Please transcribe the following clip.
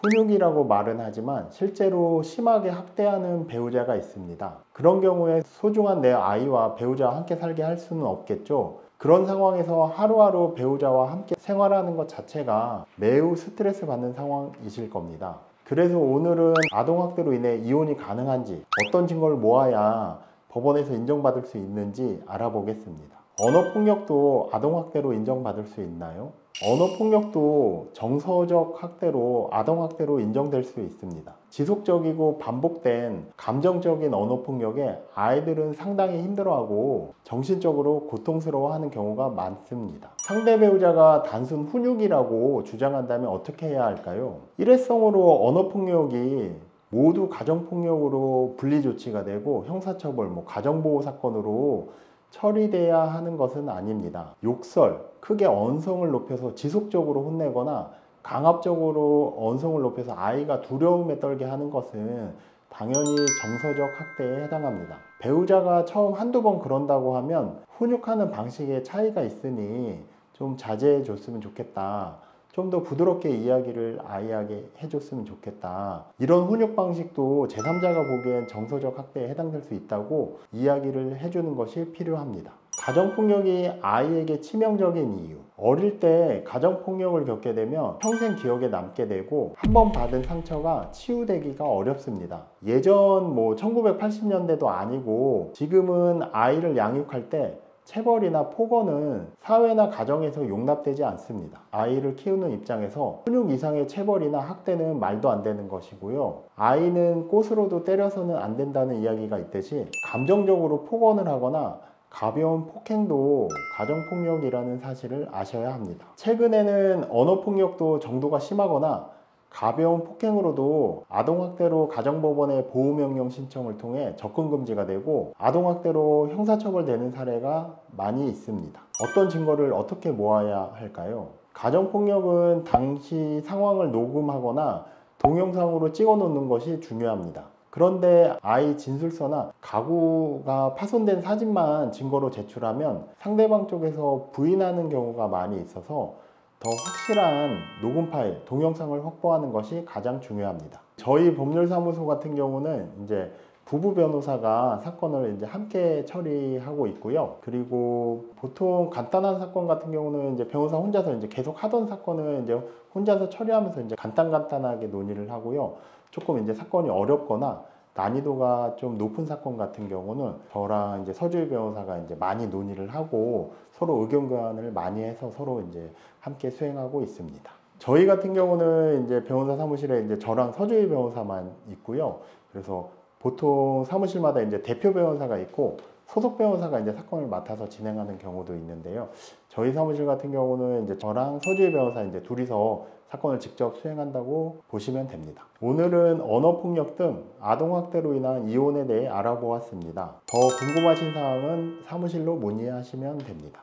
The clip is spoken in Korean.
훈육이라고 말은 하지만 실제로 심하게 학대하는 배우자가 있습니다. 그런 경우에 소중한 내 아이와 배우자와 함께 살게 할 수는 없겠죠. 그런 상황에서 하루하루 배우자와 함께 생활하는 것 자체가 매우 스트레스 받는 상황이실 겁니다. 그래서 오늘은 아동학대로 인해 이혼이 가능한지, 어떤 증거를 모아야 법원에서 인정받을 수 있는지 알아보겠습니다. 언어폭력도 아동학대로 인정받을 수 있나요? 언어폭력도 정서적 학대로 아동학대로 인정될 수 있습니다. 지속적이고 반복된 감정적인 언어폭력에 아이들은 상당히 힘들어하고 정신적으로 고통스러워하는 경우가 많습니다. 상대 배우자가 단순 훈육이라고 주장한다면 어떻게 해야 할까요? 일회성으로 언어폭력이 모두 가정폭력으로 분리조치가 되고 형사처벌, 가정보호 사건으로 처리돼야 하는 것은 아닙니다. 욕설, 크게 언성을 높여서 지속적으로 혼내거나 강압적으로 언성을 높여서 아이가 두려움에 떨게 하는 것은 당연히 정서적 학대에 해당합니다. 배우자가 처음 한두 번 그런다고 하면 훈육하는 방식에 차이가 있으니 좀 자제해 줬으면 좋겠다. 좀 더 부드럽게 이야기를 아이에게 해줬으면 좋겠다. 이런 훈육 방식도 제3자가 보기엔 정서적 학대에 해당될 수 있다고 이야기를 해주는 것이 필요합니다. 가정폭력이 아이에게 치명적인 이유. 어릴 때 가정폭력을 겪게 되면 평생 기억에 남게 되고 한 번 받은 상처가 치유되기가 어렵습니다. 예전 1980년대도 아니고 지금은 아이를 양육할 때 체벌이나 폭언은 사회나 가정에서 용납되지 않습니다. 아이를 키우는 입장에서 훈육 이상의 체벌이나 학대는 말도 안 되는 것이고요. 아이는 꽃으로도 때려서는 안 된다는 이야기가 있듯이 감정적으로 폭언을 하거나 가벼운 폭행도 가정폭력이라는 사실을 아셔야 합니다. 최근에는 언어폭력도 정도가 심하거나 가벼운 폭행으로도 아동학대로 가정법원의 보호명령 신청을 통해 접근금지가 되고 아동학대로 형사처벌되는 사례가 많이 있습니다. 어떤 증거를 어떻게 모아야 할까요? 가정폭력은 당시 상황을 녹음하거나 동영상으로 찍어 놓는 것이 중요합니다. 그런데 아이 진술서나 가구가 파손된 사진만 증거로 제출하면 상대방 쪽에서 부인하는 경우가 많이 있어서 더 확실한 녹음 파일, 동영상을 확보하는 것이 가장 중요합니다. 저희 법률사무소 같은 경우는 이제 부부 변호사가 사건을 이제 함께 처리하고 있고요. 그리고 보통 간단한 사건 같은 경우는 이제 변호사 혼자서 이제 계속 하던 사건은 이제 혼자서 처리하면서 이제 간단하게 논의를 하고요. 조금 이제 사건이 어렵거나 난이도가 좀 높은 사건 같은 경우는 저랑 이제 서주희 변호사가 이제 많이 논의를 하고 서로 의견 교환을 많이 해서 서로 이제 함께 수행하고 있습니다. 저희 같은 경우는 이제 변호사 사무실에 이제 저랑 서주희 변호사만 있고요. 그래서 보통 사무실마다 이제 대표 변호사가 있고 소속 변호사가 이제 사건을 맡아서 진행하는 경우도 있는데요. 저희 사무실 같은 경우는 이제 저랑 서주희 변호사 이제 둘이서 사건을 직접 수행한다고 보시면 됩니다. 오늘은 언어폭력 등 아동학대로 인한 이혼에 대해 알아보았습니다. 더 궁금하신 사항은 사무실로 문의하시면 됩니다.